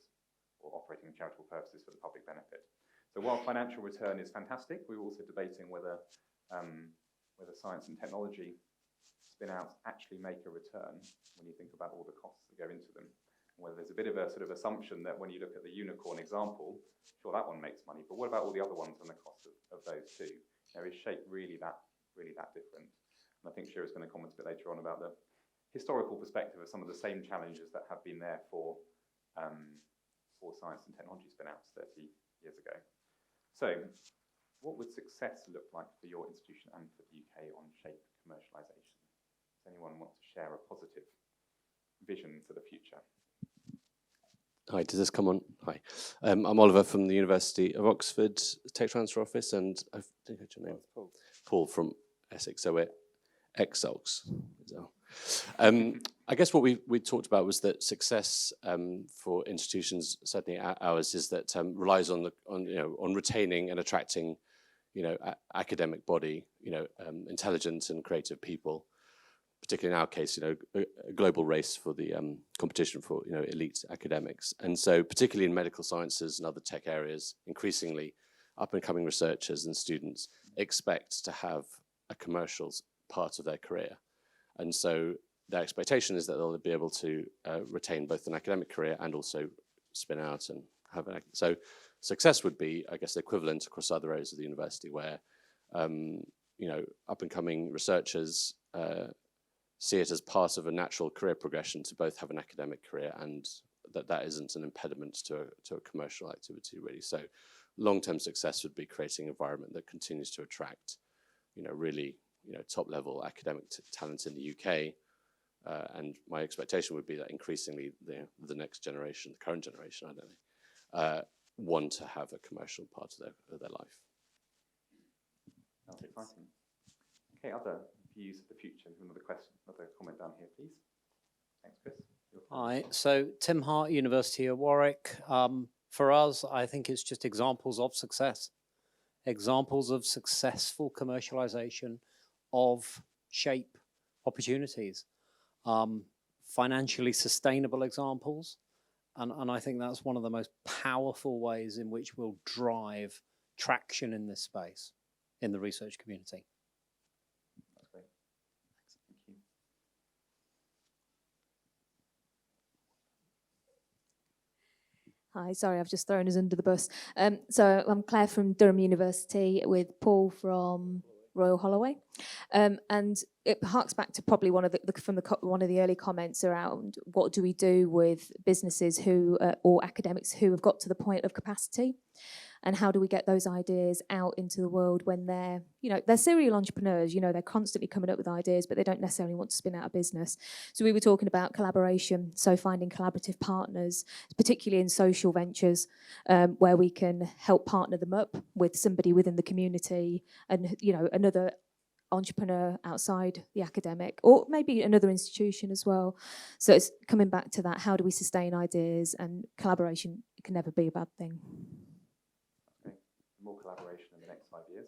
or operating charitable purposes for the public benefit. So while financial return is fantastic, we're also debating whether science and technology spin-outs actually make a return when you think about all the costs that go into them. Whether there's a bit of a sort of assumption that when you look at the unicorn example, sure, that one makes money, but what about all the other ones and the cost of those too? Is shape really that different? And I think Shira's going to comment a bit later on about the historical perspective of some of the same challenges that have been there for science and technology spin-outs 30 years ago. So what would success look like for your institution and for the UK on shape commercialisation? Does anyone want to share a positive vision for the future? Hi, does this come on? Hi. I'm Oliver from the University of Oxford Tech Transfer Office, and I think I had your name. Paul from Essex, so we're ex-Ox. I guess what we talked about was that success for institutions, certainly ours, is that relies on retaining and attracting, academic body, intelligent and creative people. Particularly in our case, a global race for the competition for elite academics, and so particularly in medical sciences and other tech areas, increasingly up and coming researchers and students expect to have a commercials part of their career, and so their expectation is that they'll be able to retain both an academic career and also spin out and have an. So success would be, I guess, equivalent across other areas of the university where up and coming researchers see it as part of a natural career progression to both have an academic career and that isn't an impediment to a commercial activity, really. So long-term success would be creating an environment that continues to attract, really, top-level academic talent in the UK. And my expectation would be that increasingly the next generation, the current generation, want to have a commercial part of their life. That's exciting. Okay, other views of the future. Another question, another comment down here, please. Thanks, Chris. Hi, so Tim Hart, University of Warwick. For us, I think it's just examples of success, examples of successful commercialization of shape opportunities, financially sustainable examples. And I think that's one of the most powerful ways in which we'll drive traction in this space in the research community. Hi, sorry, I've just thrown us under the bus. So I'm Claire from Durham University with Paul from Royal Holloway, and it harks back to probably one of the early comments around what do we do with businesses who or academics who have got to the point of capacity, and how do we get those ideas out into the world when they're serial entrepreneurs, they're constantly coming up with ideas, but they don't necessarily want to spin out a business. So we were talking about collaboration, so finding collaborative partners, particularly in social ventures, where we can help partner them up with somebody within the community and, another entrepreneur outside the academic, or maybe another institution as well. So it's coming back to that, how do we sustain ideas, and collaboration can never be a bad thing. More collaboration in the next 5 years.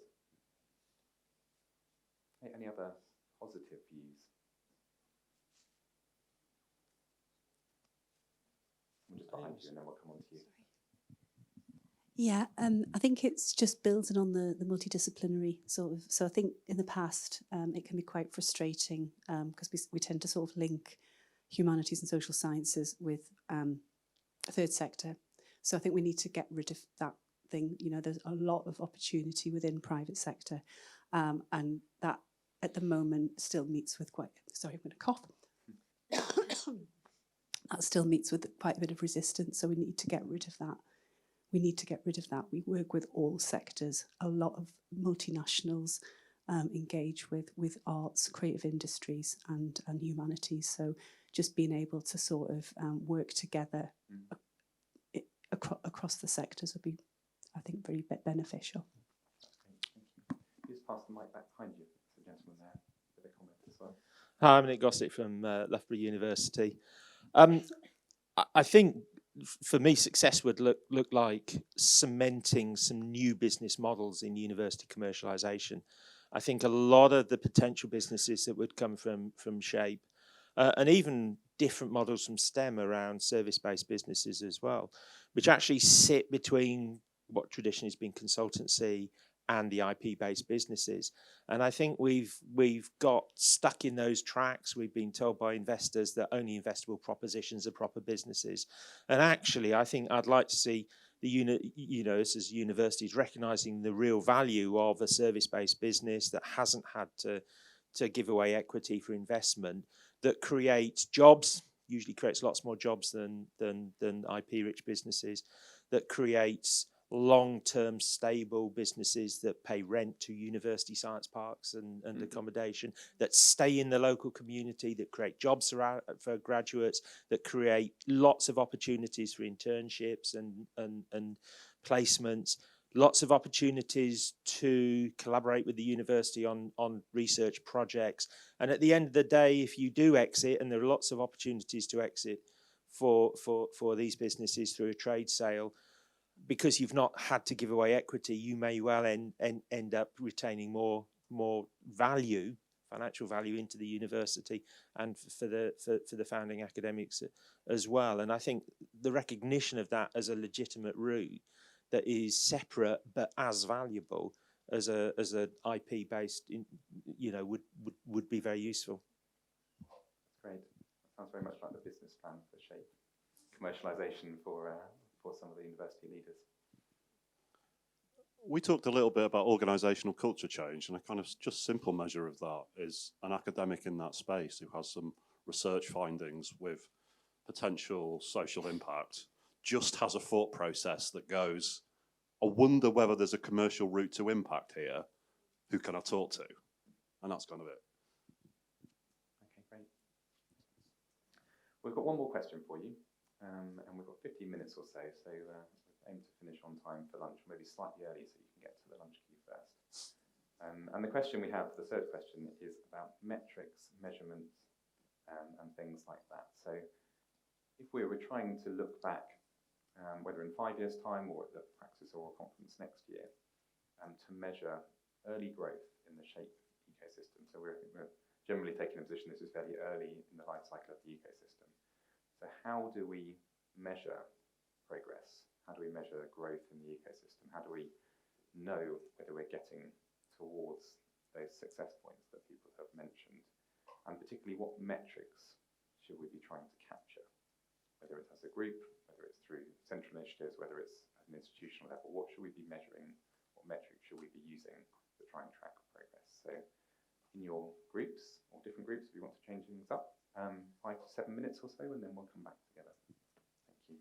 Any other positive views? I'm just behind you and then we'll come on to you. Yeah, I think it's just building on the multidisciplinary sort of, so I think in the past it can be quite frustrating because we tend to sort of link humanities and social sciences with third sector. So I think we need to get rid of that thing. There's a lot of opportunity within private sector, and that at the moment still meets with quite, sorry, I'm going to cough. That still meets with quite a bit of resistance, so we need to get rid of that. we need to get rid of that. We work with all sectors. A lot of multinationals engage with arts, creative industries and humanities. So just being able to sort of work together across the sectors would be, I think, very beneficial. Just pass the mic back behind you, the gentleman there, with a comment as well. Hi, I'm Nick Gossett from Loughborough University. I think for me, success would look like cementing some new business models in university commercialisation. I think a lot of the potential businesses that would come from SHAPE, and even different models from STEM around service-based businesses as well, which actually sit between what traditionally has been consultancy and the IP-based businesses. And I think we've got stuck in those tracks. We've been told by investors that only investable propositions are proper businesses. And actually, I think I'd like to see us as universities recognising the real value of a service-based business that hasn't had to give away equity for investment, that creates jobs, usually creates lots more jobs than IP-rich businesses, that creates long-term stable businesses that pay rent to university science parks and accommodation, that stay in the local community, that create jobs for graduates, that create lots of opportunities for internships and placements, lots of opportunities to collaborate with the university on research projects. And at the end of the day, if you do exit, and there are lots of opportunities to exit for these businesses through a trade sale, because you've not had to give away equity, you may well end up retaining more value, financial value, into the university and for the founding academics as well. And I think the recognition of that as a legitimate route that is separate but as valuable as a IP based, would be very useful. Great. That sounds very much like the business plan for SHAPE commercialisation for some of the university leaders. We talked a little bit about organisational culture change, and a kind of just simple measure of that is an academic in that space who has some research findings with potential social impact just has a thought process that goes, I wonder whether there's a commercial route to impact here. Who can I talk to? And that's kind of it. Okay, great. We've got one more question for you. And we've got 15 minutes or so, so aim to finish on time for lunch, maybe slightly early so you can get to the lunch queue first. And the question we have, the third question, is about metrics, measurements, and things like that. So if we were trying to look back, whether in 5 years' time or at the Praxis Oral Conference next year, to measure early growth in the SHAPE ecosystem. So we're generally taking a position this is fairly early in the life cycle of the ecosystem. So how do we measure progress? How do we measure growth in the ecosystem? How do we know whether we're getting towards those success points that people have mentioned? And particularly, what metrics should we be trying to capture? Whether it's as a group, whether it's through central initiatives, whether it's at an institutional level, what should we be measuring? What metrics should we be using to try and track progress? So in your groups, or different groups, if you want to change things up, 5 to 7 minutes or so, and then we'll come back together. Thank you.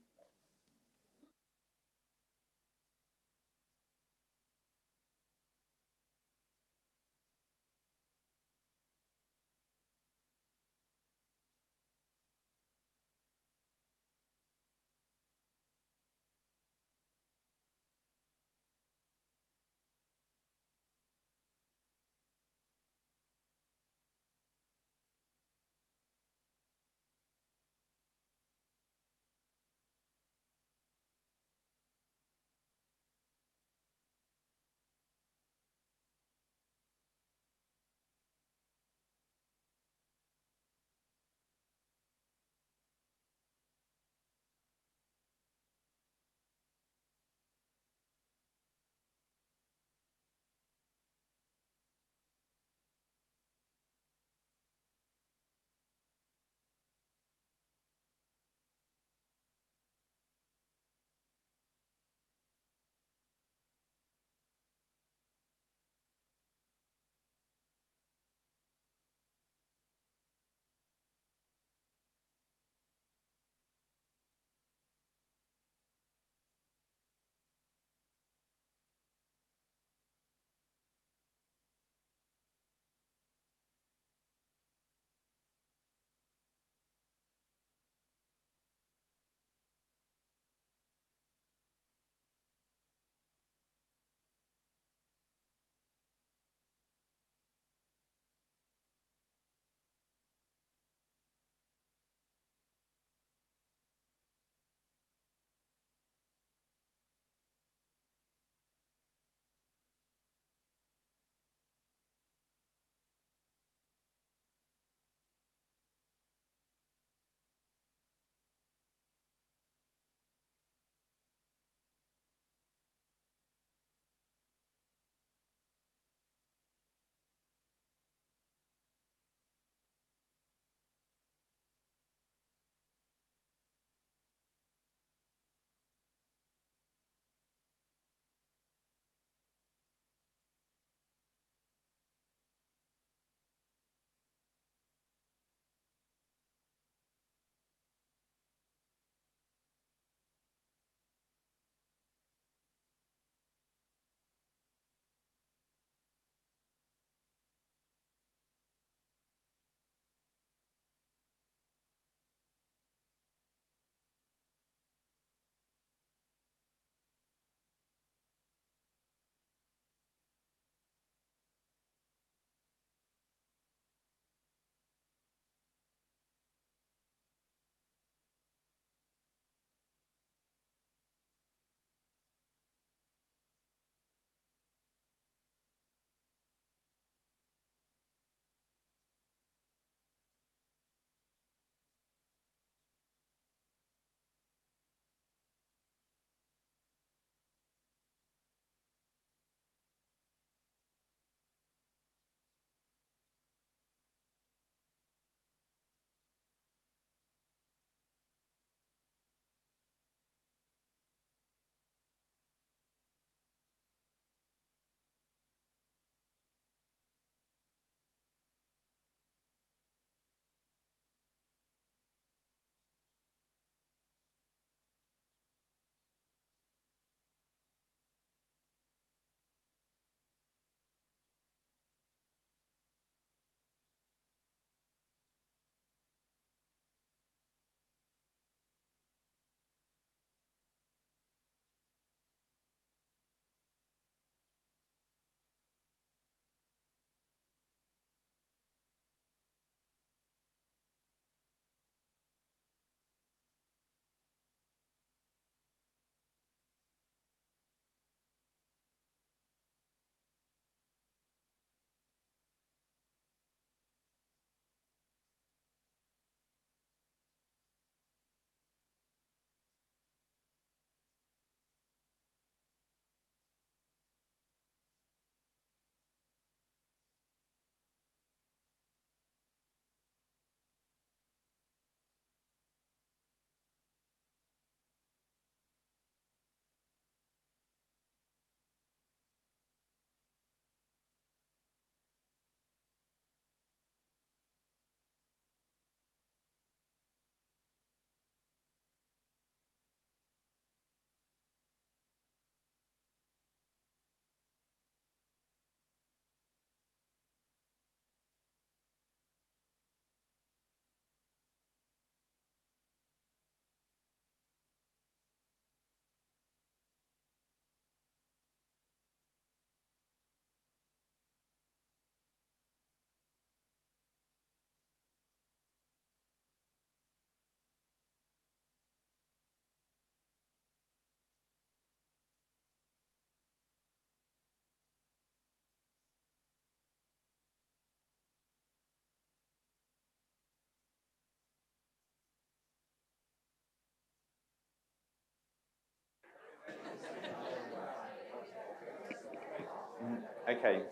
Okay.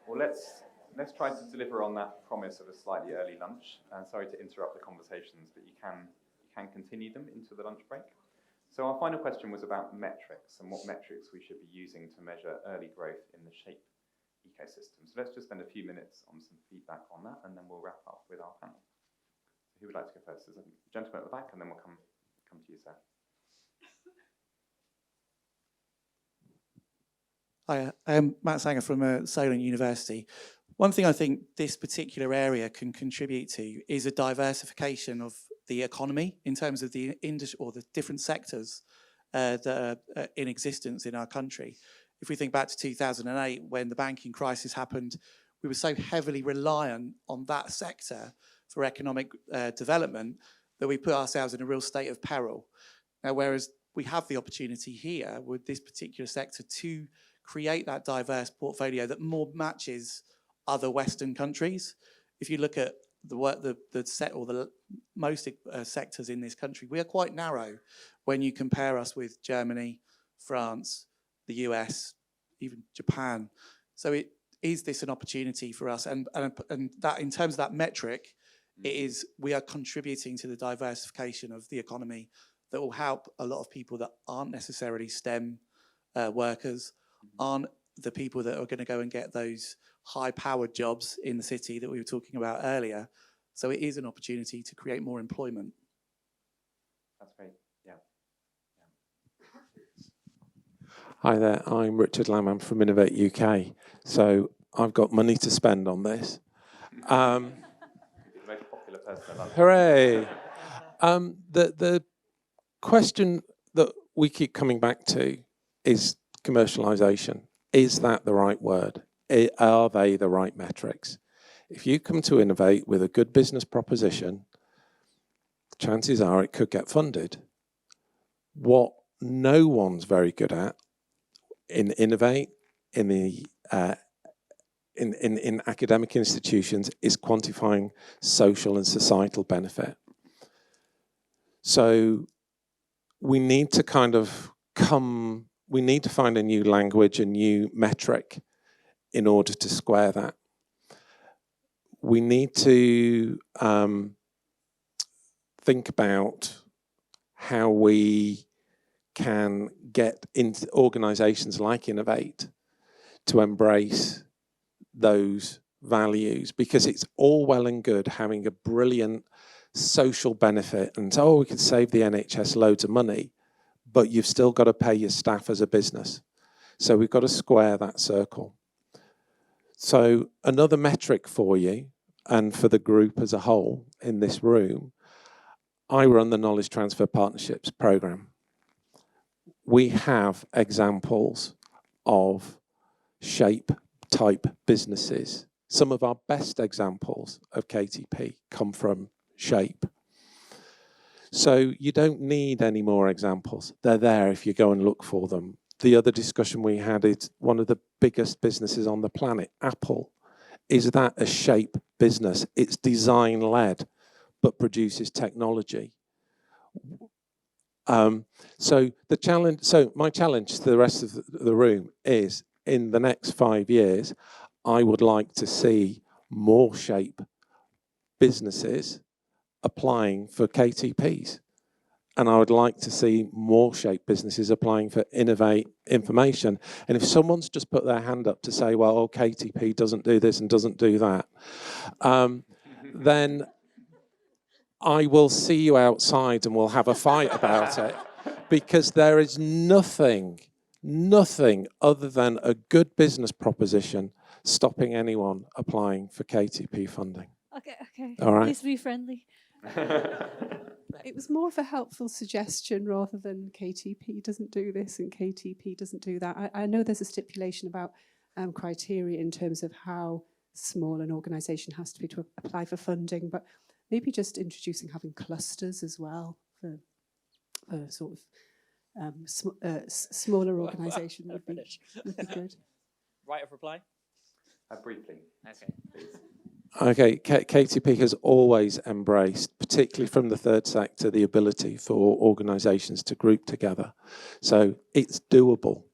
Well, let's try to deliver on that promise of a slightly early lunch. Sorry to interrupt the conversations, but you can continue them into the lunch break. So our final question was about metrics and what metrics we should be using to measure early growth in the SHAPE ecosystem. So let's just spend a few minutes on some feedback on that, and then we'll wrap up with our panel. So who would like to go first? There's a gentleman at the back, and then we'll come to you, sir. Hi, I'm Matt Sanger from Solent University. One thing I think this particular area can contribute to is a diversification of the economy in terms of the industry or the different sectors that are in existence in our country. If we think back to 2008, when the banking crisis happened, we were so heavily reliant on that sector for economic development that we put ourselves in a real state of peril. Now, whereas we have the opportunity here with this particular sector to create that diverse portfolio that more matches other Western countries. If you look at most sectors in this country, we are quite narrow when you compare us with Germany, France, the US, even Japan. So is this an opportunity for us? And that in terms of that metric, we are contributing to the diversification of the economy that will help a lot of people that aren't necessarily STEM workers, aren't the people that are going to go and get those high-powered jobs in the city that we were talking about earlier. So it is an opportunity to create more employment. That's great, yeah. Hi there, I'm Richard Lamb from Innovate UK. So I've got money to spend on this. The most popular person in London. Hooray! The question that we keep coming back to is commercialisation. Is that the right word? Are they the right metrics? If you come to Innovate with a good business proposition, chances are it could get funded. What no one's very good at in Innovate, in the in academic institutions, is quantifying social and societal benefit. So we need to we need to find a new language, a new metric in order to square that. We need to think about how we can get into organisations like Innovate to embrace those values, because it's all well and good having a brilliant social benefit and we could save the NHS loads of money, but you've still got to pay your staff as a business. So we've got to square that circle. So another metric for you and for the group as a whole in this room, I run the Knowledge Transfer Partnerships program. We have examples of SHAPE type businesses. Some of our best examples of KTP come from SHAPE. So you don't need any more examples. They're there if you go and look for them. The other discussion we had is one of the biggest businesses on the planet, Apple. Is that a SHAPE business? It's design-led, but produces technology. So my challenge to the rest of the room is, in the next 5 years, I would like to see more SHAPE businesses applying for KTPs. And I would like to see more SHAPE businesses applying for Innovate Information. And if someone's just put their hand up to say, well, KTP doesn't do this and doesn't do that, then I will see you outside and we'll have a fight about it. Because there is nothing other than a good business proposition stopping anyone applying for KTP funding. Okay. All right. Please be friendly. It was more of a helpful suggestion rather than KTP doesn't do this and KTP doesn't do that. I know there's a stipulation about criteria in terms of how small an organisation has to be to apply for funding, but maybe just introducing having clusters as well for sort of smaller organisation would be good. Right of reply? Briefly. Okay. Please. Okay, KTP has always embraced, particularly from the third sector, the ability for organisations to group together. So it's doable.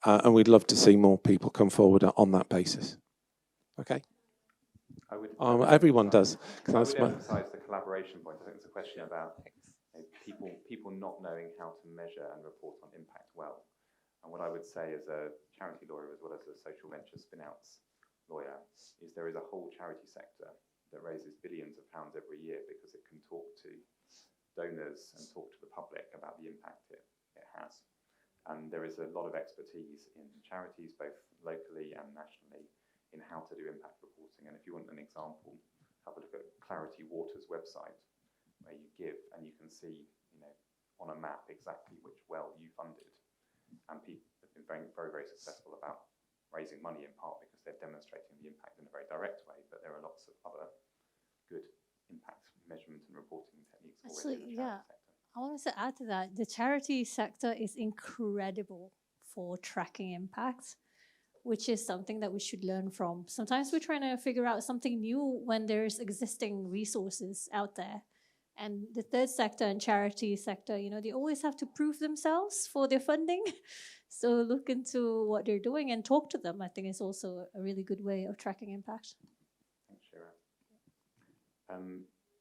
and we'd love to see more people come forward on that basis. Okay. Everyone does. I would emphasise the collaboration point. I think it's a question about people not knowing how to measure and report on impact well. And what I would say as a charity lawyer as well as a social venture spin-outs lawyer is there is a whole charity sector that raises billions of pounds every year because it can talk to donors and talk to the public about the impact it has. And there is a lot of expertise in charities, both locally and nationally, in how to do impact reporting. And if you want an example, have a look at Clarity Water's website, where you give and you can see, on a map exactly which well you funded. And people have been very, very, very successful about raising money in part because they're demonstrating the impact in a very direct way, but there are lots of other good impact measurement and reporting techniques already in the charity sector. I wanted to add to that. The charity sector is incredible for tracking impact, which is something that we should learn from. Sometimes we're trying to figure out something new when there's existing resources out there. And the third sector and charity sector, they always have to prove themselves for their funding. So look into what they're doing and talk to them. I think is also a really good way of tracking impact. Thanks, Shira.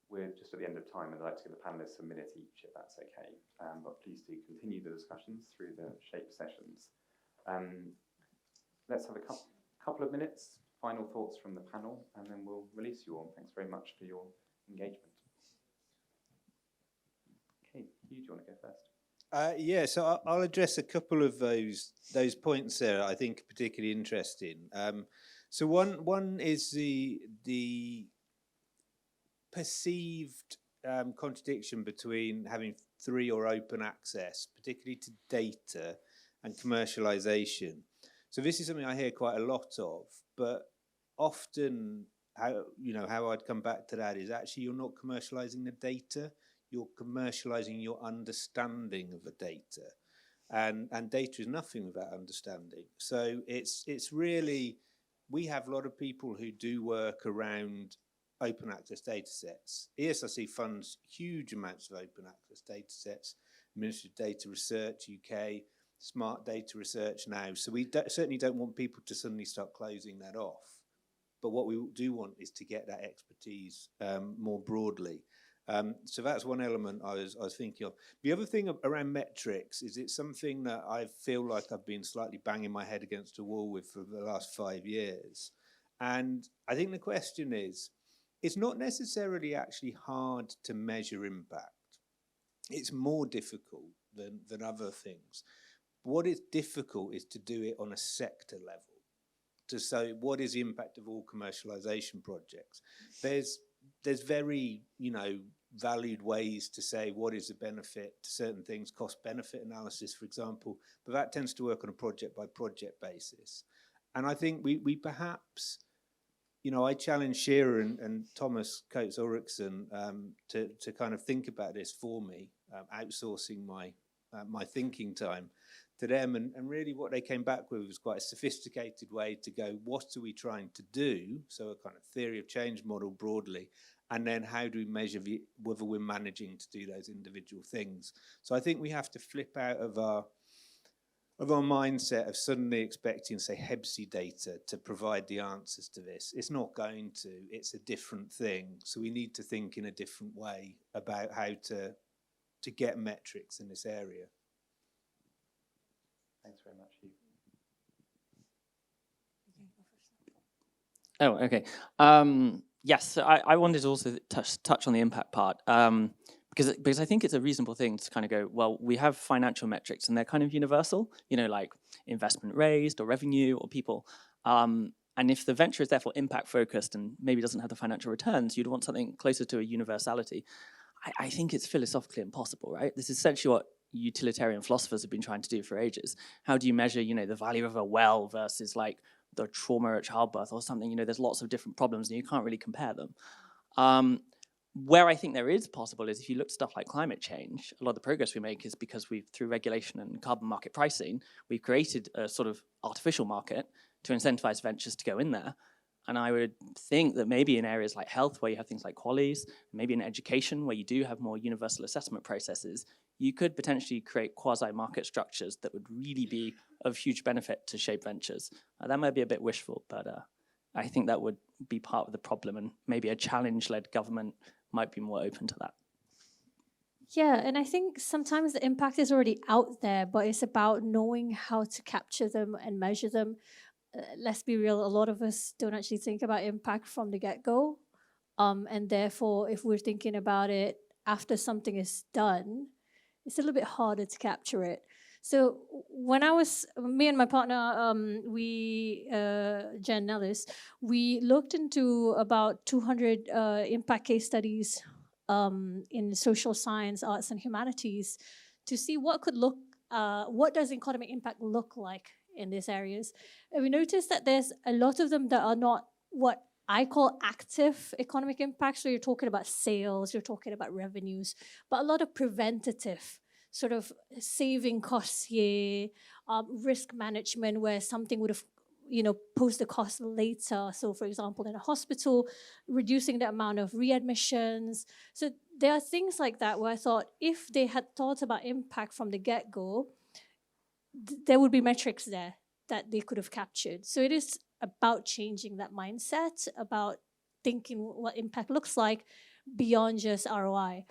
We're just at the end of time, and I'd like to give the panelists a minute each, if that's okay. But please do continue the discussions through the SHAPE sessions. Let's have a couple of minutes, final thoughts from the panel, and then we'll release you all. Thanks very much for your engagement. Okay, Hugh, do you want to go first? Yeah, so I'll address a couple of those points there I think are particularly interesting. So one is the perceived contradiction between having free or open access, particularly to data, and commercialisation. So this is something I hear quite a lot of, but often how I'd come back to that is actually you're not commercialising the data, you're commercialising your understanding of the data. And data is nothing without understanding. So it's really, we have a lot of people who do work around open access data sets. ESRC funds huge amounts of open access data sets, Ministry of Data Research, UK, Smart Data Research now. So we certainly don't want people to suddenly start closing that off. But what we do want is to get that expertise more broadly. So that's one element I was thinking of. The other thing around metrics is it's something that I feel like I've been slightly banging my head against a wall with for the last 5 years. And I think the question is, it's not necessarily actually hard to measure impact. It's more difficult than other things. What is difficult is to do it on a sector level. To say, what is the impact of all commercialisation projects? There's very, valued ways to say what is the benefit to certain things, cost-benefit analysis, for example, but that tends to work on a project-by-project basis. And I think we perhaps, I challenge Shira and Thomas Coates-Ulrichsen to kind of think about this for me, outsourcing my thinking time to them. And really what they came back with was quite a sophisticated way to go, what are we trying to do? So a kind of theory of change model broadly. And then how do we measure whether we're managing to do those individual things? So I think we have to flip out of our mindset of suddenly expecting, say, HEBSI data to provide the answers to this. It's not going to. It's a different thing. So we need to think in a different way about how to get metrics in this area. Thanks very much, Hugh. Oh, okay. Yes, so I wanted to also touch on the impact part because I think it's a reasonable thing to kind of go, well, we have financial metrics and they're kind of universal, like investment raised or revenue or people. And if the venture is therefore impact focused and maybe doesn't have the financial returns, you'd want something closer to a universality. I think it's philosophically impossible, right? This is essentially what utilitarian philosophers have been trying to do for ages. How do you measure, the value of a well versus like the trauma at childbirth or something? There's lots of different problems and you can't really compare them. Where I think there is possible is if you look at stuff like climate change, a lot of the progress we make is because through regulation and carbon market pricing, we've created a sort of artificial market to incentivize ventures to go in there. And I would think that maybe in areas like health, where you have things like QALYs, maybe in education, where you do have more universal assessment processes, you could potentially create quasi-market structures that would really be of huge benefit to Shape Ventures. That might be a bit wishful, but I think that would be part of the problem, and maybe a challenge-led government might be more open to that. Yeah, and I think sometimes the impact is already out there, but it's about knowing how to capture them and measure them. Let's be real, a lot of us don't actually think about impact from the get-go. And therefore, if we're thinking about it after something is done, it's a little bit harder to capture it. So when me and my partner, Jen Nellis, we looked into about 200 impact case studies in social science, arts, and humanities to see what does economic impact look like in these areas. And we noticed that there's a lot of them that are not what I call active economic impact. So you're talking about sales, you're talking about revenues, but a lot of preventative, sort of saving costs here, risk management where something would have posed the cost later. So for example, in a hospital, reducing the amount of readmissions. So there are things like that where I thought if they had thought about impact from the get-go, there would be metrics there that they could have captured. So it is about changing that mindset, about thinking what impact looks like beyond just ROI.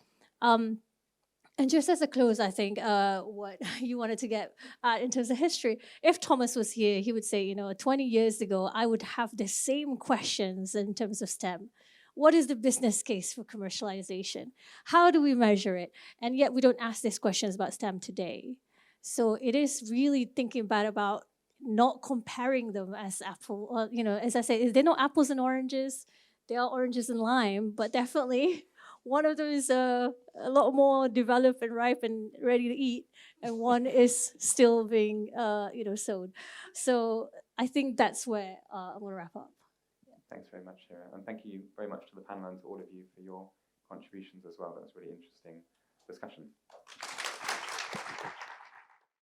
And just as a close, I think what you wanted to get at in terms of history, if Thomas was here, he would say, 20 years ago, I would have the same questions in terms of STEM. What is the business case for commercialization? How do we measure it? And yet we don't ask these questions about STEM today. So it is really thinking about not comparing them as apple, or, as I say, they're not apples and oranges. They are oranges and lime, but definitely one of them is a lot more developed and ripe and ready to eat, and one is still being, sown. So I think that's where I'm going to wrap up. Thanks very much, Shira. And thank you very much to the panel and to all of you for your contributions as well. That was a really interesting discussion.